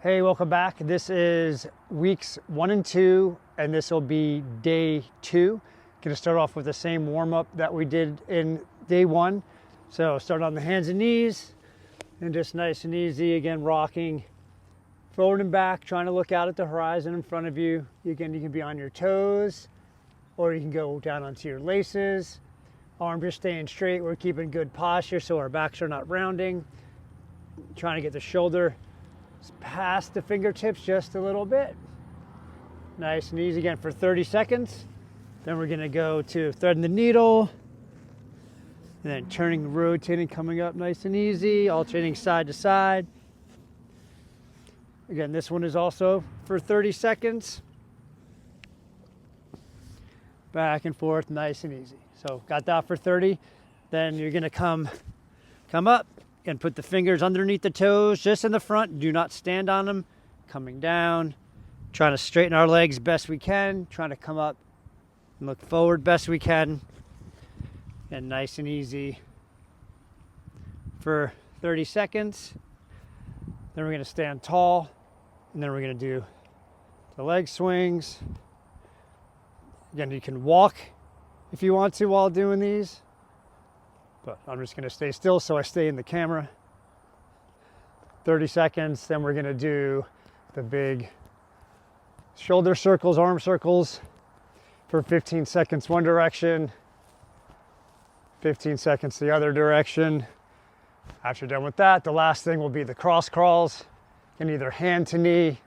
Hey, welcome back. This is weeks 1 and 2, and this will be day 2. Gonna start off with the same warm-up that we did in day 1. So start on the hands and knees, and just nice and easy, again, rocking forward and back, trying to look out at the horizon in front of you. Again, you can be on your toes, or you can go down onto your laces. Arms are staying straight. We're keeping good posture so our backs are not rounding. Trying to get the shoulder past the fingertips just a little bit. Nice and easy again for 30 seconds. Then we're gonna go to threading the needle, and then turning, rotating, coming up nice and easy, alternating side to side. Again, this one is also for 30 seconds. Back and forth, nice and easy. So got that for 30. Then you're gonna come up and put the fingers underneath the toes, just in the front. Do not stand on them. Coming down, trying to straighten our legs best we can, trying to come up and look forward best we can. And nice and easy for 30 seconds. Then we're gonna stand tall, and then we're gonna do the leg swings. Again, you can walk if you want to while doing these, but I'm just gonna stay still so I stay in the camera. 30 seconds, then we're gonna do the big shoulder circles, arm circles for 15 seconds one direction, 15 seconds the other direction. After you're done with that, the last thing will be the cross crawls. You can either hand to knee,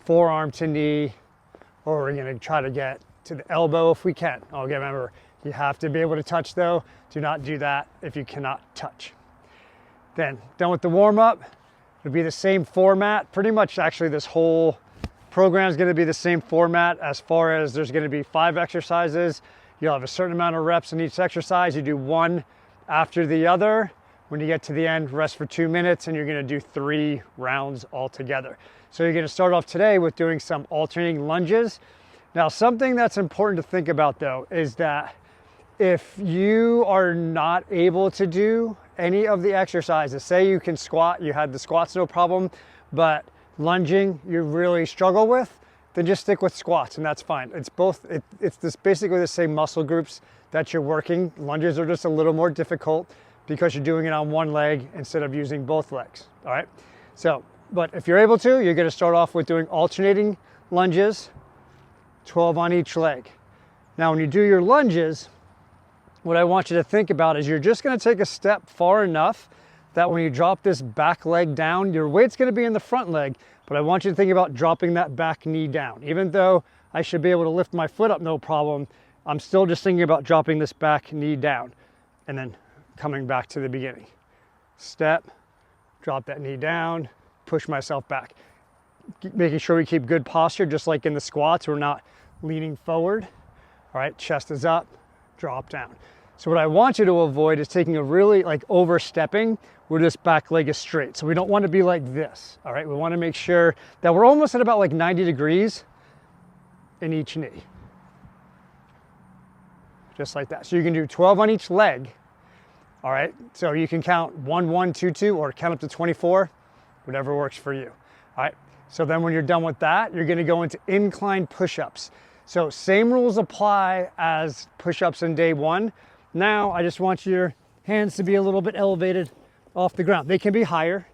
forearm to knee, or we're gonna try to get to the elbow if we can. Okay, remember, you have to be able to touch though. Do not do that if you cannot touch. Then, done with the warm-up, it'll be the same format. Pretty much actually this whole program is gonna be the same format as far as there's gonna be 5 exercises. You'll have a certain amount of reps in each exercise. You do one after the other. When you get to the end, rest for 2 minutes, and you're gonna do 3 rounds altogether. So you're gonna start off today with doing some alternating lunges. Now, something that's important to think about though is that if you are not able to do any of the exercises, say you can squat, you had the squats no problem, but lunging you really struggle with, then just stick with squats and that's fine. It's both, it's this basically the same muscle groups that you're working. Lunges are just a little more difficult because you're doing it on one leg instead of using both legs, all right? So, but if you're able to, you're gonna start off with doing alternating lunges, 12 on each leg. Now, when you do your lunges, what I want you to think about is you're just gonna take a step far enough that when you drop this back leg down, your weight's gonna be in the front leg, but I want you to think about dropping that back knee down. Even though I should be able to lift my foot up no problem, I'm still just thinking about dropping this back knee down and then coming back to the beginning. Step, drop that knee down, push myself back. Making sure we keep good posture, just like in the squats, we're not leaning forward. All right, chest is up, drop down. So what I want you to avoid is taking a really overstepping where this back leg is straight. So we don't want to be like this, all right? We want to make sure that we're almost at about 90 degrees in each knee. Just like that. So you can do 12 on each leg, all right? So you can count 1, 1, 2, 2, or count up to 24, whatever works for you, all right? So then when you're done with that, you're gonna go into incline push-ups. So same rules apply as push-ups in day 1. Now, I just want your hands to be a little bit elevated off the ground. They can be higher.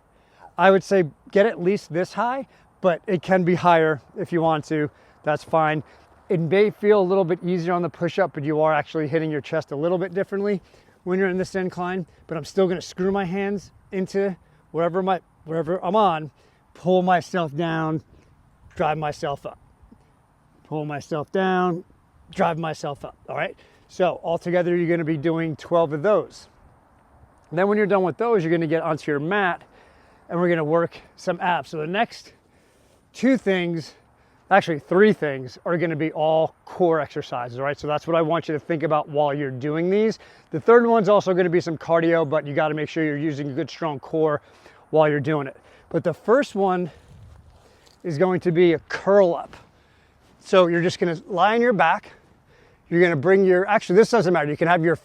I would say get at least this high, but it can be higher if you want to, that's fine. It may feel a little bit easier on the push-up, but you are actually hitting your chest a little bit differently when you're in this incline, but I'm still gonna screw my hands into wherever I'm on, pull myself down, drive myself up. Pull myself down, drive myself up, all right? So altogether, you're gonna be doing 12 of those. And then when you're done with those, you're gonna get onto your mat and we're gonna work some abs. So the next 2 things, actually 3 things, are gonna be all core exercises, all right? So that's what I want you to think about while you're doing these. The third one's also gonna be some cardio, but you gotta make sure you're using a good strong core while you're doing it. But the first one is going to be a curl up. So you're just gonna lie on your back. You're gonna bring actually this doesn't matter. You can have your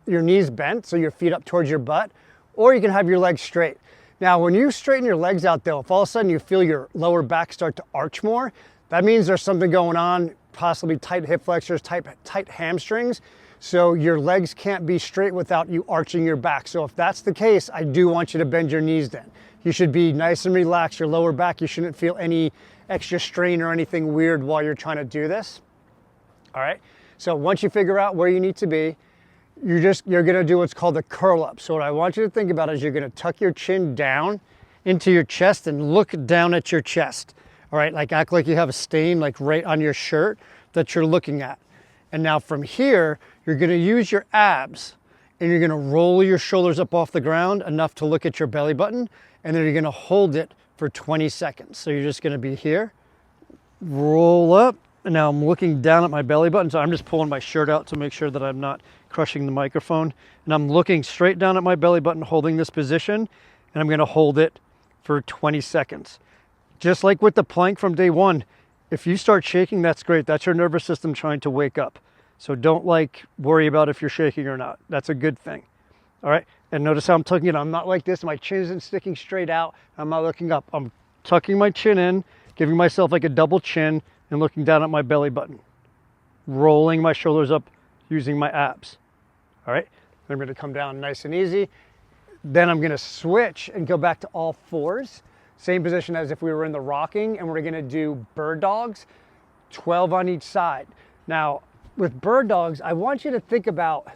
knees bent, so your feet up towards your butt, or you can have your legs straight. Now, when you straighten your legs out though, if all of a sudden you feel your lower back start to arch more, that means there's something going on, possibly tight hip flexors, tight hamstrings. So your legs can't be straight without you arching your back. So if that's the case, I do want you to bend your knees then. You should be nice and relaxed, your lower back. You shouldn't feel any extra strain or anything weird while you're trying to do this. All right, so once you figure out where you need to be, you're gonna do what's called a curl up. So what I want you to think about is you're gonna tuck your chin down into your chest and look down at your chest. All right, like act like you have a stain like right on your shirt that you're looking at. And now from here, you're gonna use your abs and you're gonna roll your shoulders up off the ground enough to look at your belly button, and then you're gonna hold it for 20 seconds. So you're just gonna be here, roll up, and now I'm looking down at my belly button, so I'm just pulling my shirt out to make sure that I'm not crushing the microphone. And I'm looking straight down at my belly button, holding this position, and I'm gonna hold it for 20 seconds. Just like with the plank from day one, if you start shaking, that's great. That's your nervous system trying to wake up. So don't worry about if you're shaking or not. That's a good thing. All right, and notice how I'm tucking it. I'm not like this. My chin isn't sticking straight out. I'm not looking up. I'm tucking my chin in, giving myself like a double chin, and looking down at my belly button. Rolling my shoulders up using my abs. All right, I'm gonna come down nice and easy. Then I'm gonna switch and go back to all fours. Same position as if we were in the rocking, and we're gonna do bird dogs, 12 on each side. Now, with bird dogs, I want you to think about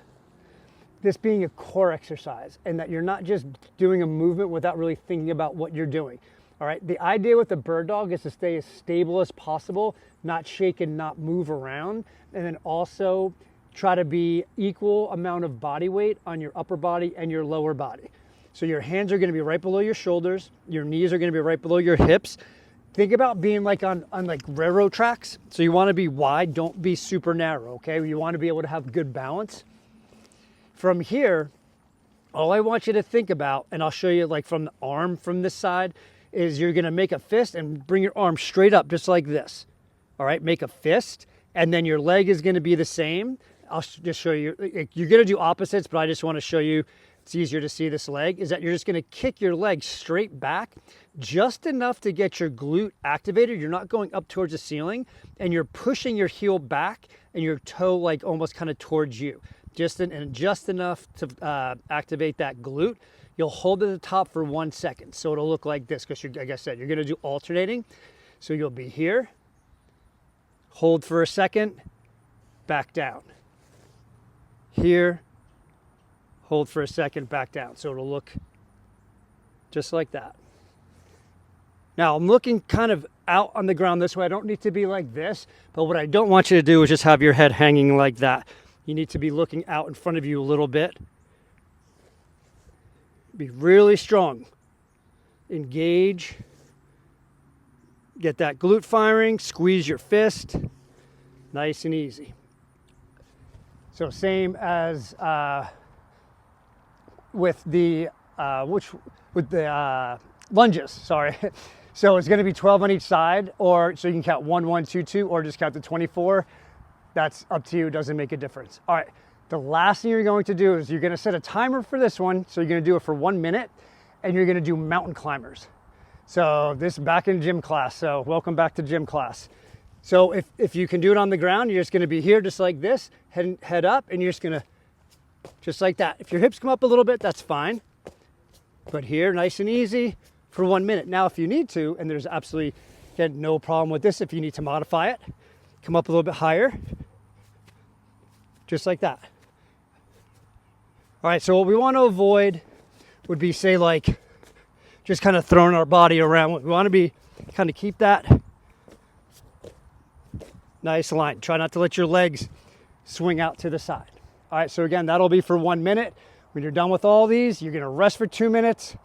this being a core exercise and that you're not just doing a movement without really thinking about what you're doing. All right, the idea with the bird dog is to stay as stable as possible, not shake and not move around, and then also try to be equal amount of body weight on your upper body and your lower body. So your hands are gonna be right below your shoulders, your knees are gonna be right below your hips. Think about being like on like railroad tracks. So you wanna be wide, don't be super narrow, okay? You wanna be able to have good balance. From here, all I want you to think about, and I'll show you like from the arm from this side, is you're gonna make a fist and bring your arm straight up just like this. All right, make a fist, and then your leg is gonna be the same. I'll just show you, you're gonna do opposites, but I just wanna show you, it's easier to see this leg, is that you're just gonna kick your leg straight back, just enough to get your glute activated. You're not going up towards the ceiling, and you're pushing your heel back and your toe like almost kind of towards you. Just enough to activate that glute. You'll hold it at the top for 1 second. So it'll look like this, because like I said, you're gonna do alternating. So you'll be here, hold for a second, back down. Here, hold for a second, back down. So it'll look just like that. Now I'm looking kind of out on the ground this way. I don't need to be like this, but what I don't want you to do is just have your head hanging like that. You need to be looking out in front of you a little bit. Be really strong. Engage. Get that glute firing. Squeeze your fist. Nice and easy. So same as with the lunges. Sorry. So it's going to be 12 on each side, or so you can count 1, 1, 2, 2, or just count to 24. That's up to you. It doesn't make a difference. All right. The last thing you're going to do is you're going to set a timer for this one. So you're going to do it for 1 minute, and you're going to do mountain climbers. So this is back in gym class. So welcome back to gym class. So if you can do it on the ground, you're just going to be here just like this, head up, and you're just going to, just like that. If your hips come up a little bit, that's fine. But here, nice and easy for 1 minute. Now, if you need to, and there's absolutely, again, no problem with this, if you need to modify it, come up a little bit higher, just like that. All right, so what we want to avoid would be, say, like, just kind of throwing our body around. We want to be, kind of keep that nice line. Try not to let your legs swing out to the side. All right, so again, that'll be for 1 minute. When you're done with all these, you're gonna rest for 2 minutes,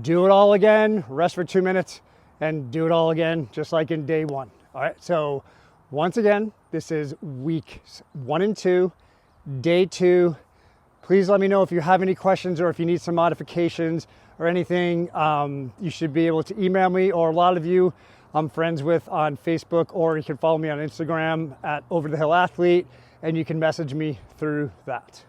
do it all again, rest for 2 minutes, and do it all again, just like in day one. All right, so once again, this is weeks 1 and 2, day 2. Please let me know if you have any questions or if you need some modifications or anything. You should be able to email me, or a lot of you I'm friends with on Facebook, or you can follow me on Instagram at Over the Hill Athlete, and you can message me through that.